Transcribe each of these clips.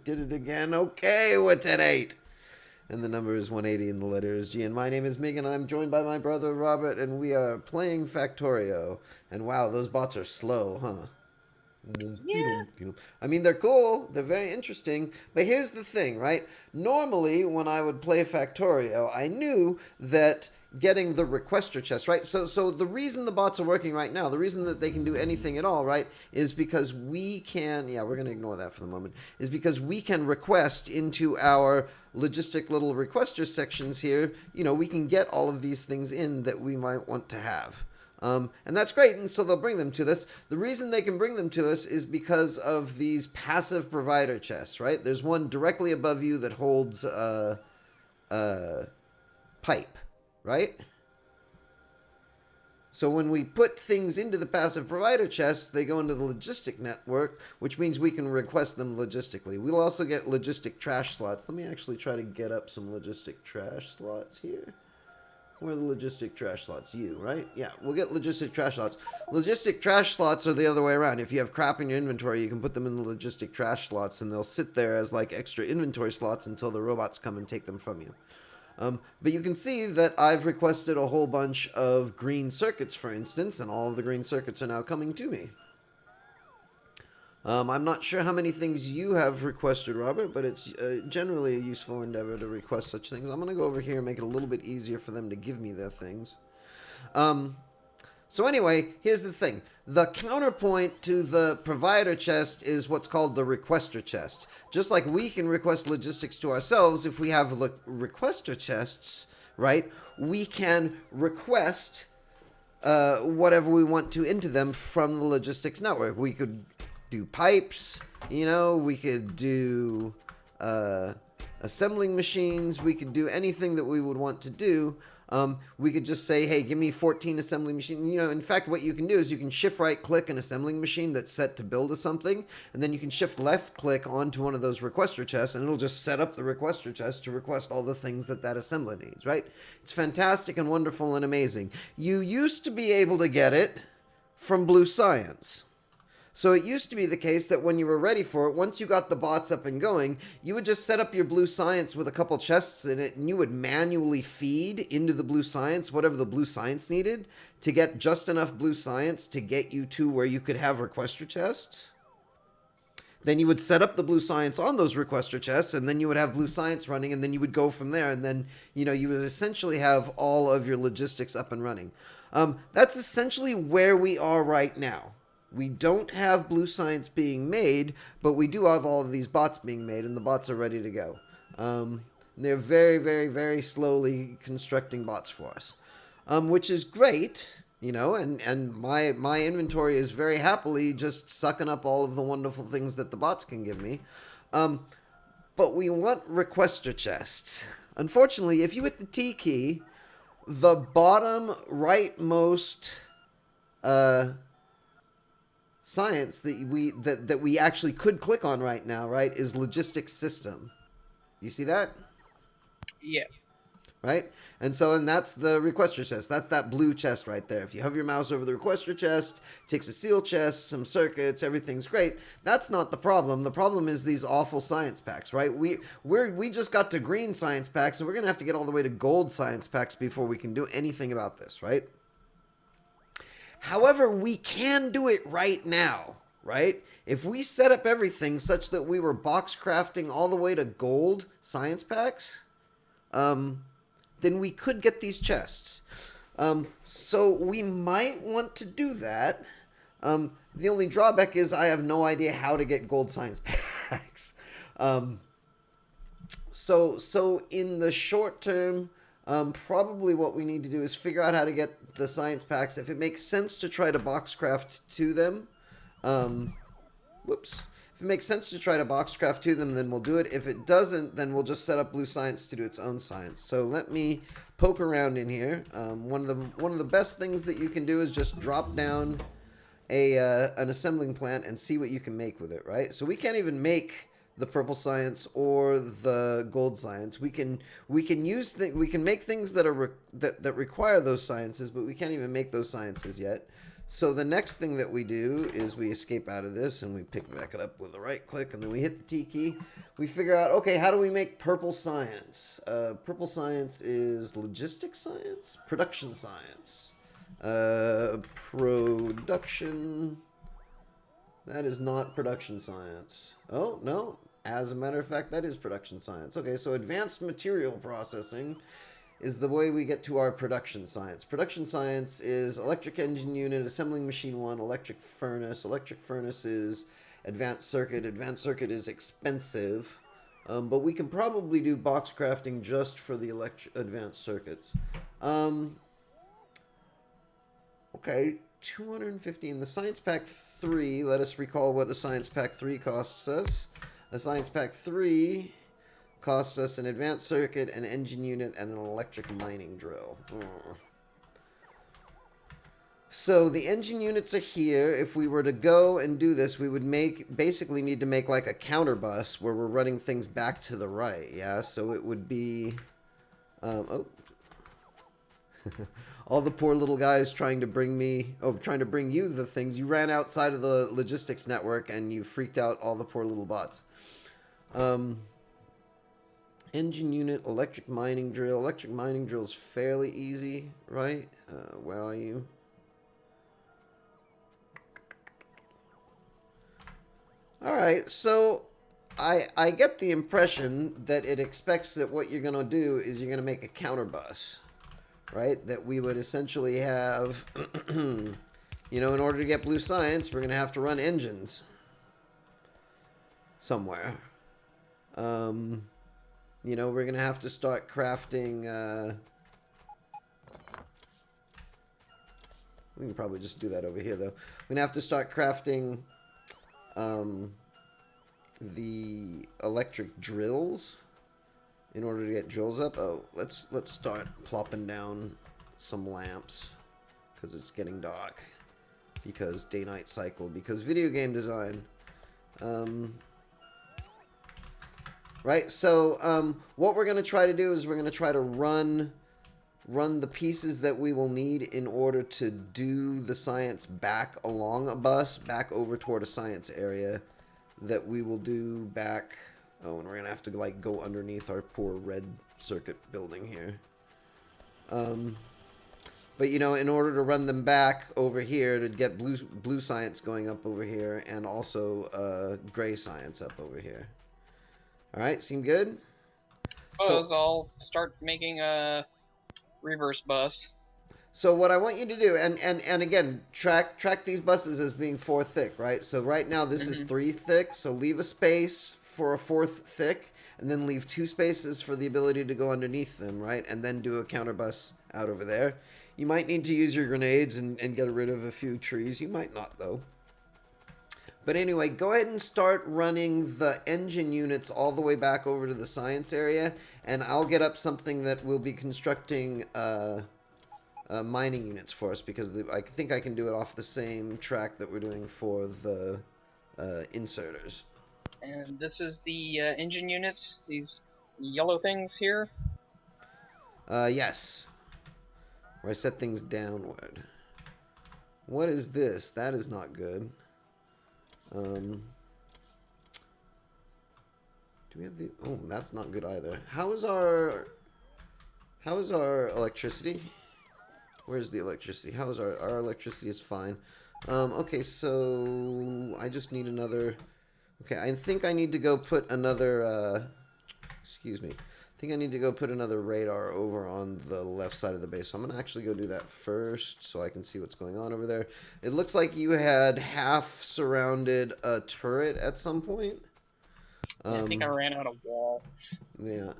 did it again. Okay, what's at 8? And the number is 180 and the letter is G. And my name is Megan, and I'm joined by my brother Robert, and we are playing Factorio. And wow, those bots are slow, huh? Yeah. I mean, they're cool, they're very interesting, but here's the thing, right? Normally, when I would play Factorio, I knew that getting the requester chest, right? So the reason the bots are working right now, the reason that they can do anything at all, right, is because we can, yeah, we're going to ignore that for the moment, is because we can request into our logistic little requester sections here, we can get all of these things in that we might want to have. And that's great, and so they'll bring them to us. The reason they can bring them to us is because of these passive provider chests, right? There's one directly above you that holds pipe, right? So when we put things into the passive provider chests, they go into the logistic network, which means we can request them logistically. We'll also get logistic trash slots. Let me actually try to get up some logistic trash slots here. Where are the logistic trash slots? You, right? Yeah, we'll get logistic trash slots. Logistic trash slots are the other way around. If you have crap in your inventory, you can put them in the logistic trash slots, and they'll sit there as like extra inventory slots until the robots come and take them from you. But you can see that I've requested a whole bunch of green circuits, for instance, and all of the green circuits are now coming to me. I'm not sure how many things you have requested, Robert, but it's generally a useful endeavor to request such things. I'm going to go over here and make it a little bit easier for them to give me their things. So anyway, here's the thing. The counterpoint to the provider chest is what's called the requester chest. Just like we can request logistics to ourselves, if we have requester chests, right, we can request whatever we want to into them from the logistics network. We could do pipes, we could do assembling machines, we could do anything that we would want to do. We could just say, hey, give me 14 assembling machines. In fact, what you can do is you can shift right click an assembling machine that's set to build something, and then you can shift left click onto one of those requester chests, and it'll just set up the requester chest to request all the things that assembler needs, right? It's fantastic and wonderful and amazing. You used to be able to get it from Blue Science. So it used to be the case that when you were ready for it, once you got the bots up and going, you would just set up your Blue Science with a couple chests in it, and you would manually feed into the Blue Science whatever the Blue Science needed to get just enough Blue Science to get you to where you could have requester chests. Then you would set up the Blue Science on those requester chests, and then you would have Blue Science running, and then you would go from there, and then, you would essentially have all of your logistics up and running. That's essentially where we are right now. We don't have Blue Science being made, but we do have all of these bots being made, and the bots are ready to go. They're very, very, very slowly constructing bots for us, which is great, and my inventory is very happily just sucking up all of the wonderful things that the bots can give me. But we want requester chests. Unfortunately, if you hit the T key, the bottom rightmost science that we actually could click on right now, right, is logistics system. You see that? Yeah. Right? And that's the requester chest. That's that blue chest right there. If you hover your mouse over the requester chest, it takes a seal chest, some circuits, everything's great. That's not the problem. The problem is these awful science packs, right? We just got to green science packs, so we're going to have to get all the way to gold science packs before we can do anything about this, right? However, we can do it right now, right? If we set up everything such that we were box crafting all the way to gold science packs, then we could get these chests. So we might want to do that. The only drawback is I have no idea how to get gold science packs. So in the short term, probably what we need to do is figure out how to get the science packs. If it makes sense to try to boxcraft to them, if it makes sense to try to boxcraft to them, then we'll do it. If it doesn't, then we'll just set up Blue Science to do its own science. So let me poke around in here. One of the best things that you can do is just drop down an assembling plant and see what you can make with it, right? So we can't even make the purple science or the gold science. We can make things that require those sciences, but we can't even make those sciences yet. So the next thing that we do is we escape out of this and we pick back it up with a right click and then we hit the T key. We figure out, okay, how do we make purple science? Purple science is logistics science, production science. Production. That is not production science. Oh, no. As a matter of fact, that is production science. Okay, so advanced material processing is the way we get to our production science. Production science is electric engine unit, assembling machine one, electric furnace. Electric furnace is advanced circuit. Advanced circuit is expensive, but we can probably do box crafting just for the advanced circuits. Okay, 250 in the Science Pack 3. Let us recall what the Science Pack 3 costs us. The Science Pack 3 costs us an advanced circuit, an engine unit, and an electric mining drill. So the engine units are here. If we were to go and do this, we would basically need to make like a counter bus where we're running things back to the right. Yeah, so it would be all the poor little guys trying to bring you the things. You ran outside of the logistics network and you freaked out all the poor little bots. Engine unit, electric mining drill. Electric mining drill is fairly easy, right? Where are you? All right, so I get the impression that it expects that what you're going to do is you're going to make a counter bus, right? That we would essentially have, in order to get blue science, we're going to have to run engines somewhere. We're going to have to start crafting, we can probably just do that over here, though. We're going to have to start crafting, the electric drills in order to get drills up. Oh, let's start plopping down some lamps because it's getting dark, because day-night cycle, because video game design. Right, so what we're going to try to do is we're going to try to run the pieces that we will need in order to do the science back along a bus, back over toward a science area that we will do back. Oh, and we're going to have to like go underneath our poor red circuit building here. But in order to run them back over here to get blue science going up over here, and also gray science up over here. All right, seem good? Suppose I'll start making a reverse bus. So what I want you to do, and again, track these buses as being 4 thick, right? So right now this is 3 thick, so leave a space for a 4th thick, and then leave 2 spaces for the ability to go underneath them, right? And then do a counter bus out over there. You might need to use your grenades and get rid of a few trees. You might not, though. But anyway, go ahead and start running the engine units all the way back over to the science area, and I'll get up something that will be constructing mining units for us, because I think I can do it off the same track that we're doing for the inserters. And this is the engine units, these yellow things here? Yes. Where I set things downward. What is this? That is not good. Do we have the... Oh, that's not good either. How is our electricity? Where's the electricity? How is our electricity is fine. Okay, so I just need another... Okay, I think I need to go put another, excuse me. I think I need to go put another radar over on the left side of the base. So I'm going to actually go do that first so I can see what's going on over there. It looks like you had half surrounded a turret at some point. I think I ran out of wall. Yeah.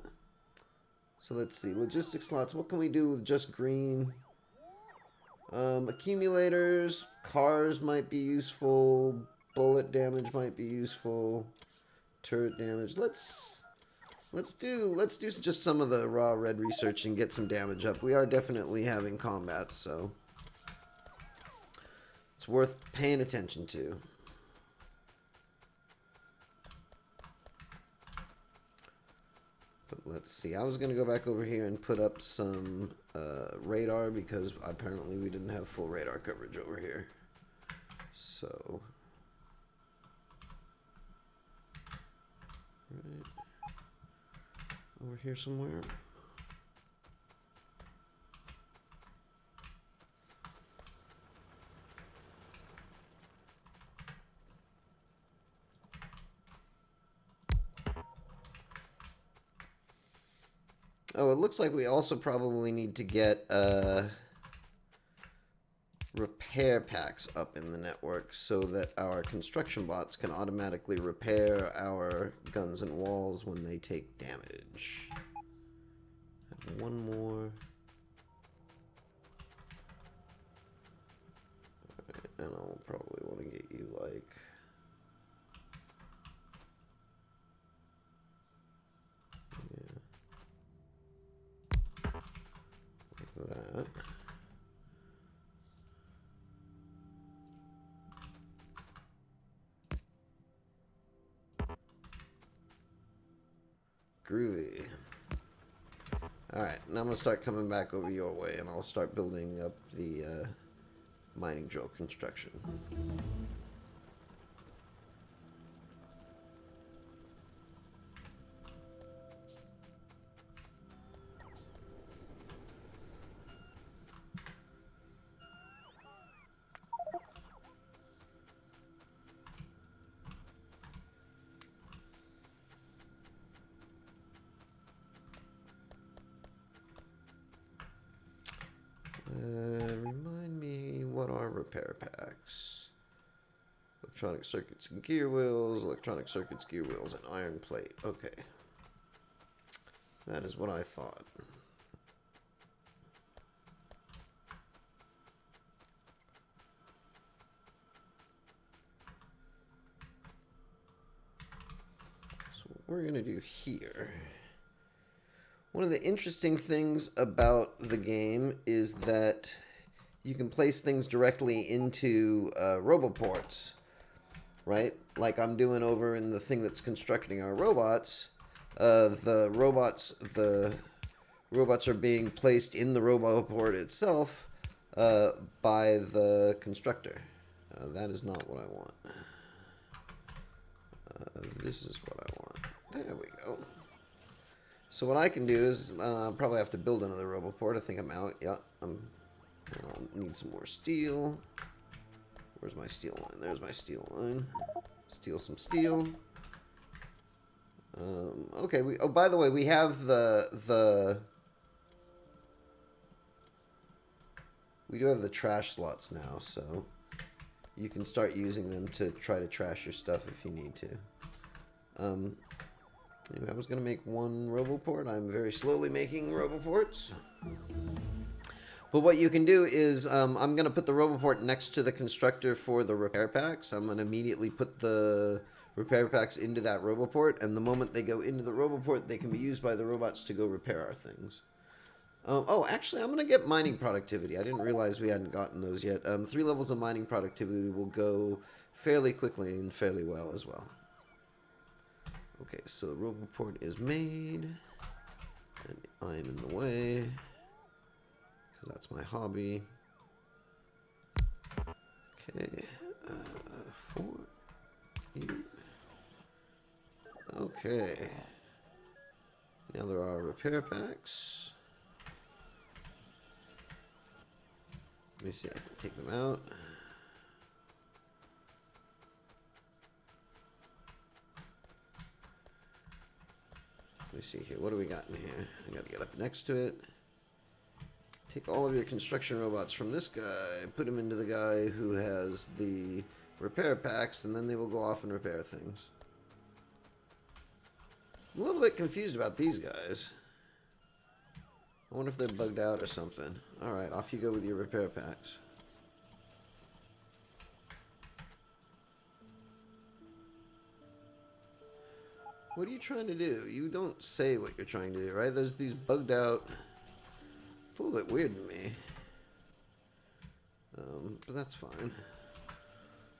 So let's see. Logistic slots. What can we do with just green? Accumulators. Cars might be useful. Bullet damage might be useful. Turret damage. Let's do just some of the raw red research and get some damage up. We are definitely having combat, so it's worth paying attention to. But let's see. I was going to go back over here and put up some radar, because apparently we didn't have full radar coverage over here. So, right over here somewhere. Oh, it looks like we also probably need to get repair packs up in the network so that our construction bots can automatically repair our guns and walls when they take damage. And one more. Alright, and I'll probably want to get you like... yeah. Like that. Groovy. Alright, now I'm going to start coming back over your way, and I'll start building up the mining drill construction. Remind me, what are repair packs? Electronic circuits and gear wheels, electronic circuits, gear wheels, and iron plate. Okay. That is what I thought. So what we're going to do here... One of the interesting things about the game is that you can place things directly into roboports, right? Like I'm doing over in the thing that's constructing our robots. The robots are being placed in the roboport itself by the constructor. That is not what I want. This is what I want. There we go. So what I can do is probably have to build another roboport. I think I'm out. Yeah, I'll need some more steel. Where's my steel line? There's my steel line. Steal some steel. Okay. Oh, by the way, we have we do have the trash slots now, so you can start using them to try to trash your stuff if you need to. Anyway, I was going to make one roboport. I'm very slowly making roboports. But what you can do is, I'm going to put the roboport next to the constructor for the repair packs. I'm going to immediately put the repair packs into that roboport, and the moment they go into the roboport, they can be used by the robots to go repair our things. Oh, actually, I'm going to get mining productivity. I didn't realize we hadn't gotten those yet. 3 levels of mining productivity will go fairly quickly and fairly well as well. Okay, so the roboport is made, and I am in the way, because that's my hobby. Okay, 4, 8. Okay, now there are repair packs. Let me see, I can take them out. Let me see here. What do we got in here? I gotta get up next to it. Take all of your construction robots from this guy, put them into the guy who has the repair packs, and then they will go off and repair things. I'm a little bit confused about these guys. I wonder if they're bugged out or something. Alright, off you go with your repair packs. What are you trying to do? You don't say what you're trying to do, right? There's these bugged out... It's a little bit weird to me. But that's fine.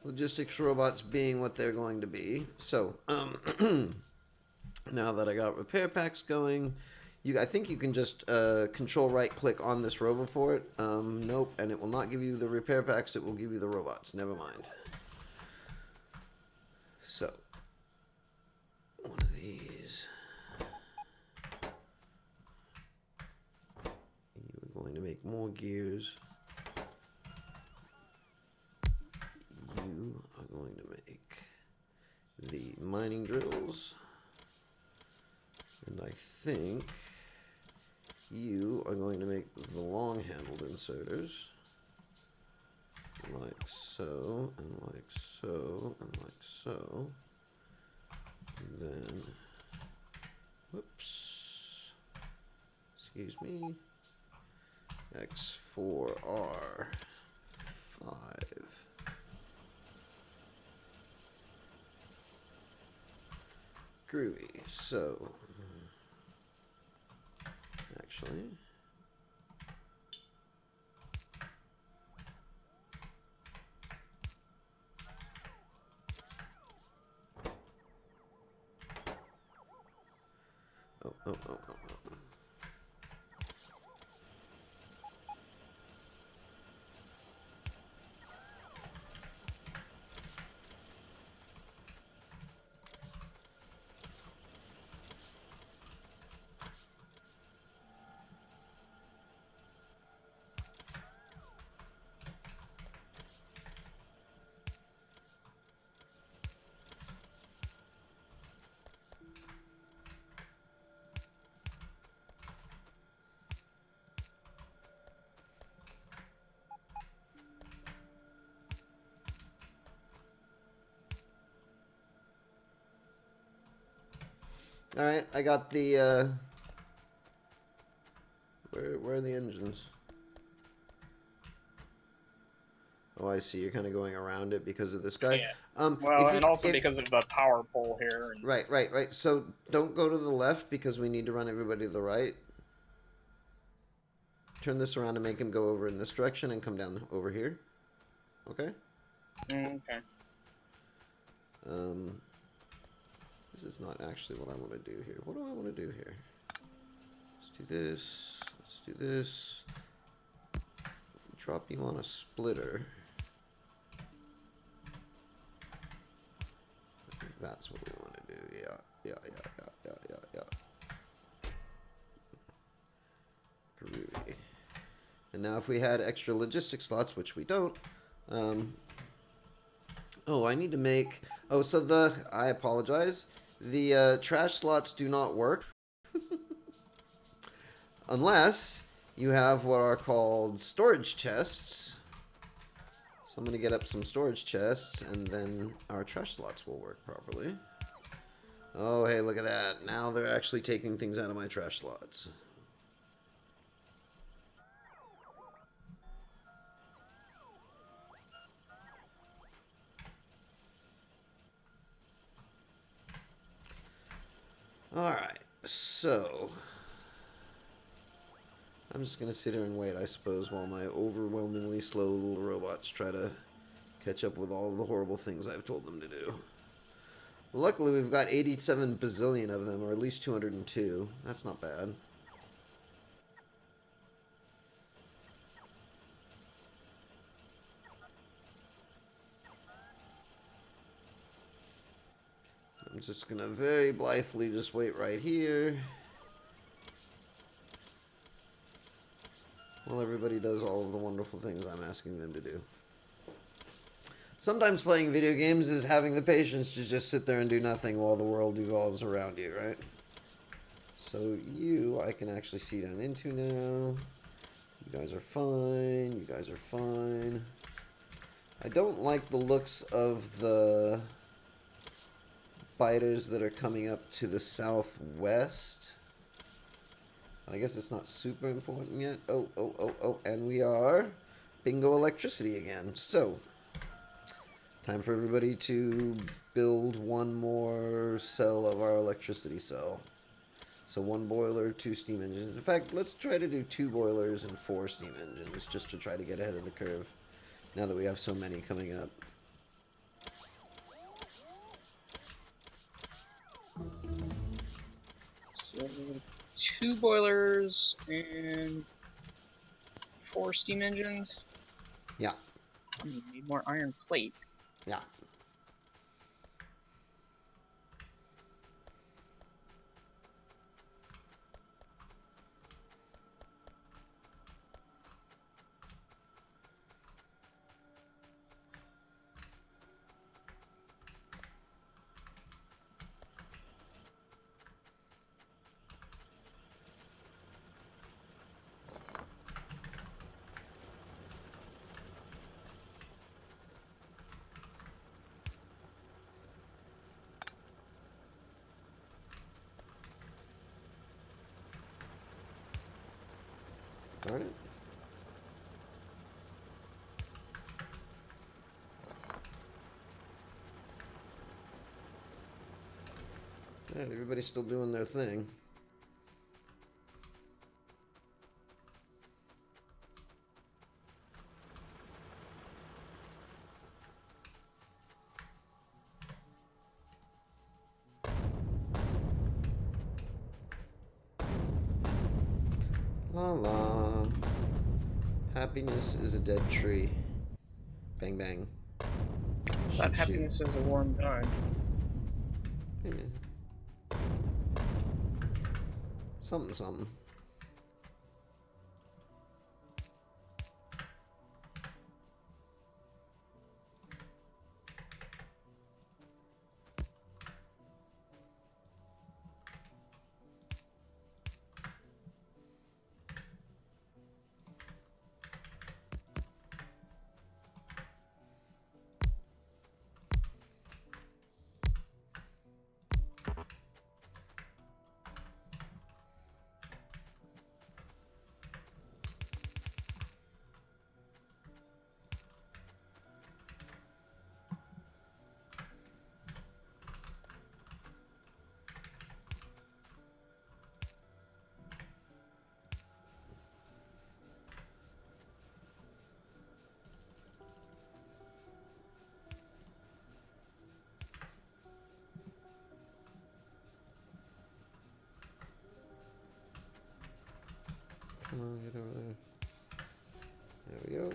Logistics robots being what they're going to be. So, now that I got repair packs going, I think you can just control right click on this roboport. Nope, and it will not give you the repair packs, it will give you the robots. Never mind. So, one of these. You're going to make more gears. You are going to make the mining drills. And I think you are going to make the long-handled inserters. Like so, and like so, and like so. And then, whoops, excuse me, X4R5. Groovy. So, actually, oh. All right, I got the, where are the engines? Oh, I see. You're kind of going around it because of this guy. Yeah. Well, and also because of the power pole here. And... Right. So don't go to the left because we need to run everybody to the right. Turn this around to make him go over in this direction and come down over here. Okay? Okay. This is not actually what I want to do here. What do I want to do here? Let's do this. Let's do this. Drop you on a splitter. I think that's what we want to do. Yeah. Groovy. And now if we had extra logistic slots, which we don't, oh, I need to make, so I apologize. The trash slots do not work unless you have what are called storage chests. So I'm going to get up some storage chests and then our trash slots will work properly. Oh, hey, look at that. Now they're actually taking things out of my trash slots. Alright, so I'm just gonna sit here and wait, I suppose, while my overwhelmingly slow little robots try to catch up with all the horrible things I've told them to do. Luckily, we've got 87 bazillion of them, or at least 202. That's not bad. I'm just gonna very blithely just wait right here while everybody does all of the wonderful things I'm asking them to do. Sometimes playing video games is having the patience to just sit there and do nothing while the world evolves around you, right? So you, I can actually see down into now. You guys are fine. You guys are fine. I don't like the looks of the fighters that are coming up to the southwest. I guess it's not super important yet. Oh, and we are bingo electricity again. So, time for everybody to build one more cell of our electricity cell. So 1 boiler, 2 steam engines. In fact, let's try to do 2 boilers and 4 steam engines just to try to get ahead of the curve now that we have so many coming up. So 2 boilers and 4 steam engines. Yeah. Need more iron plate. Yeah. Alright. Alright, everybody's still doing their thing. La la. Happiness is a dead tree. Bang bang. That Shoot, happiness is a warm gun. shoot. Yeah. Something, something. Come on, get over there. There we go.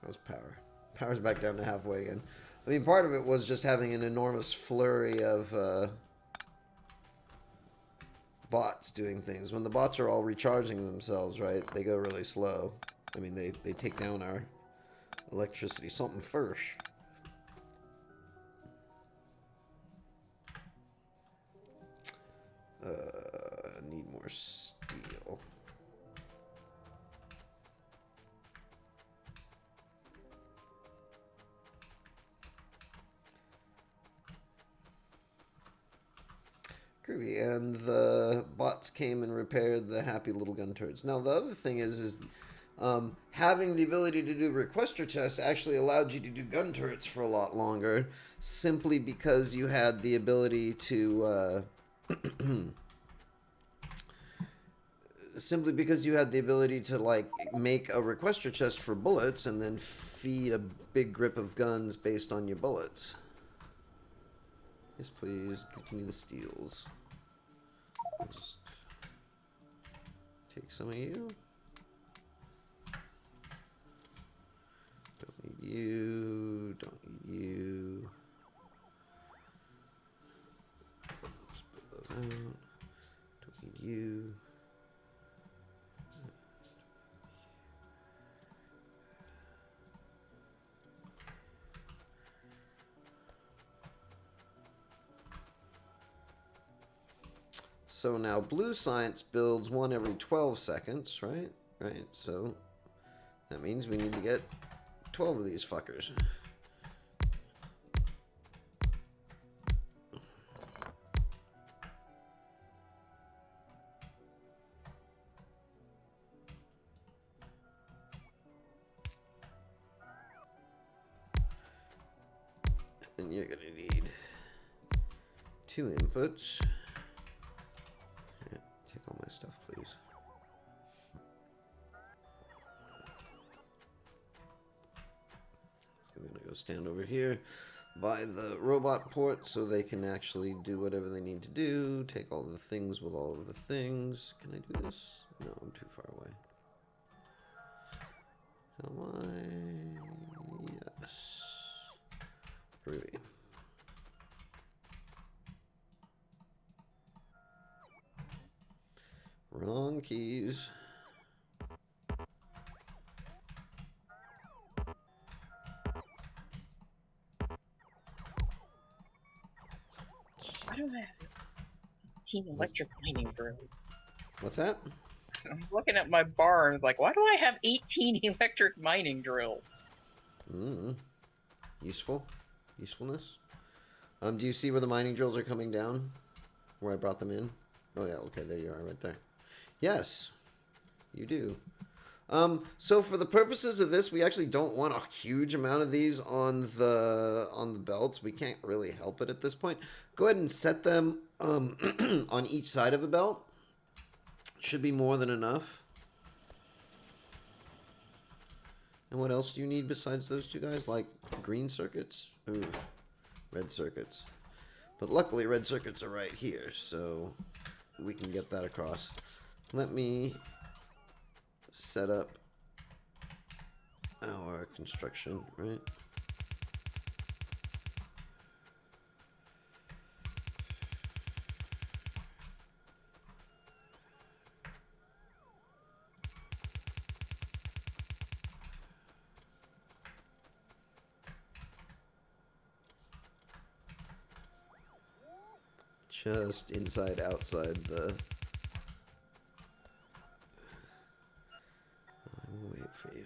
That was power. Power's back down to halfway again. I mean, part of it was just having an enormous flurry of bots doing things. When the bots are all recharging themselves, right, they go really slow. I mean, they take down our electricity. Something first. Need more steel. Groovy. And the bots came and repaired the happy little gun turrets. Now, the other thing is having the ability to do requester chests actually allowed you to do gun turrets for a lot longer, simply because you had the ability to simply because you had the ability to like make a requester chest for bullets and then feed a big grip of guns based on your bullets. Yes, please give me the steels. I'll just take some of you. Don't need you. Don't need you. Let's put those out. Don't need you. So now blue science builds one every 12 seconds, right? Right, so that means we need to get 12 of these fuckers. And you're gonna need 2 inputs. Take all my stuff, please. So I'm gonna go stand over here by the robot port so they can actually do whatever they need to do. Take all the things with all of the things. Can I do this? No, I'm too far away. Am I? Yes. Groovy. Wrong keys. Why do I have 18 electric mining drills? What's that? I'm looking at my bar and like, why do I have 18 electric mining drills? Useful. Usefulness. Do you see where the mining drills are coming down? Where I brought them in? Oh, yeah, okay, there you are, right there. Yes, you do. So for the purposes of this, we actually don't want a huge amount of these on the belts. We can't really help it at this point. Go ahead and set them on each side of a belt. Should be more than enough. And what else do you need besides those two guys? Like green circuits? Ooh, red circuits. But luckily red circuits are right here, so we can get that across. Let me set up our construction, right? Just inside, outside the... I will wait for you.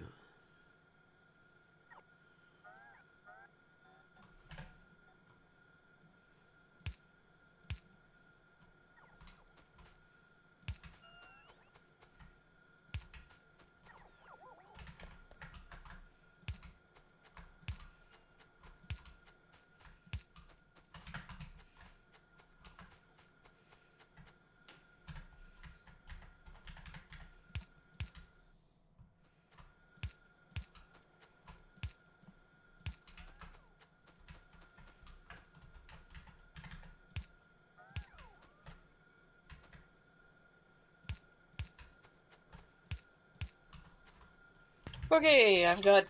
Okay, I've got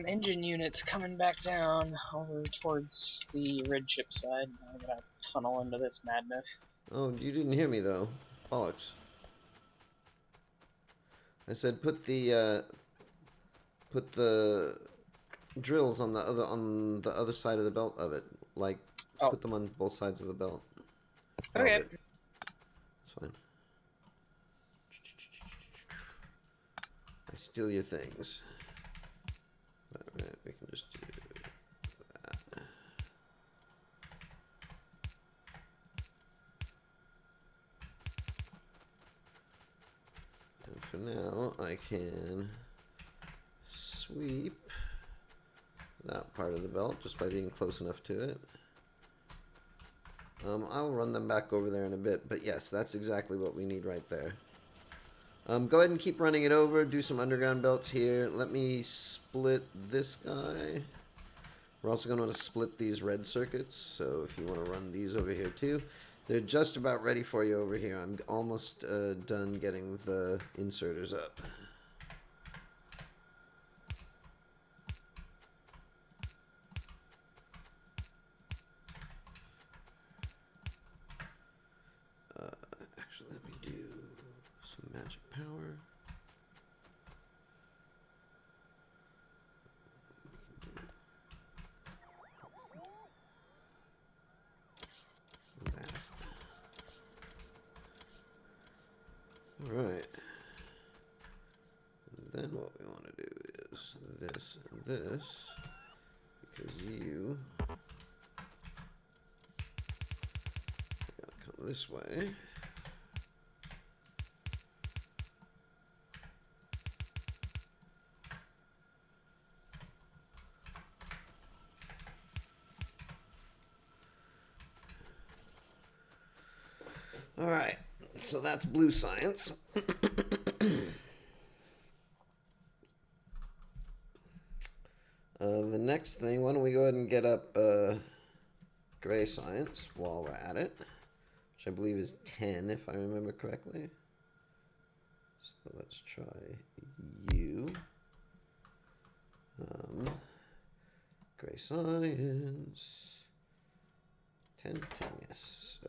engine units coming back down over towards the red ship side. I gotta tunnel into this madness. Oh, you didn't hear me though. Bollocks. I said put the drills on the other side of the belt of it. Like Oh. put them on both sides of the belt. Okay. That's fine. I steal your things. Alright, we can just do that. And for now, I can sweep that part of the belt just by being close enough to it. I'll run them back over there in a bit, but yes, that's exactly what we need right there. Go ahead and keep running it over. Do some underground belts here. Let me split this guy. We're also going to split these red circuits, so if you want to run these over here too. They're just about ready for you over here. I'm almost done getting the inserters up. Actually, let me do some magic power. Alright. Then what we want to do is this and this, because you gotta come this way. Alright, so that's blue science. The next thing, why don't we go ahead and get up gray science while we're at it, which I believe is 10 if I remember correctly. So let's try you. Gray science. 10, 10, yes. So.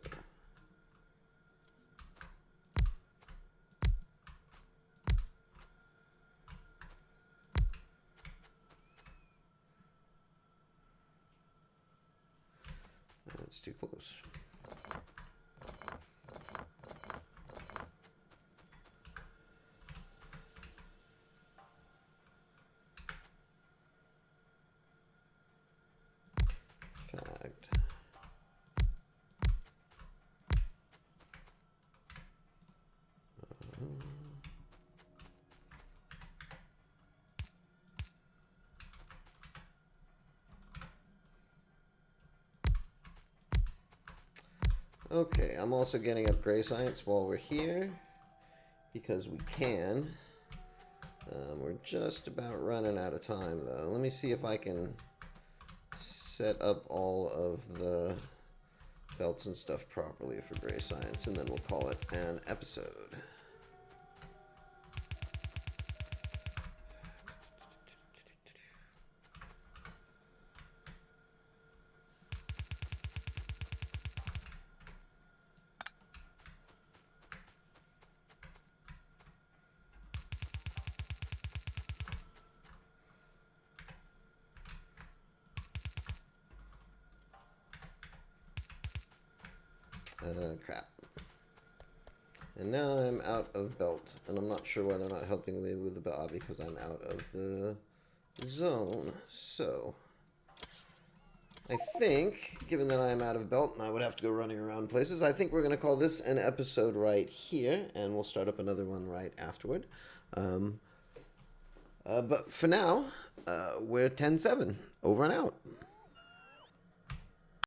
That's too close. Fact. Okay, I'm also getting up gray science while we're here, because we can. We're just about running out of time, though. Let me see if I can set up all of the belts and stuff properly for gray science, and then we'll call it an episode. Crap. And now I'm out of belt, and I'm not sure why they're not helping me with the belt because I'm out of the zone. So, I think, given that I am out of belt and I would have to go running around places, I think we're going to call this an episode right here, and we'll start up another one right afterward. But for now, we're 10-7. Over and out.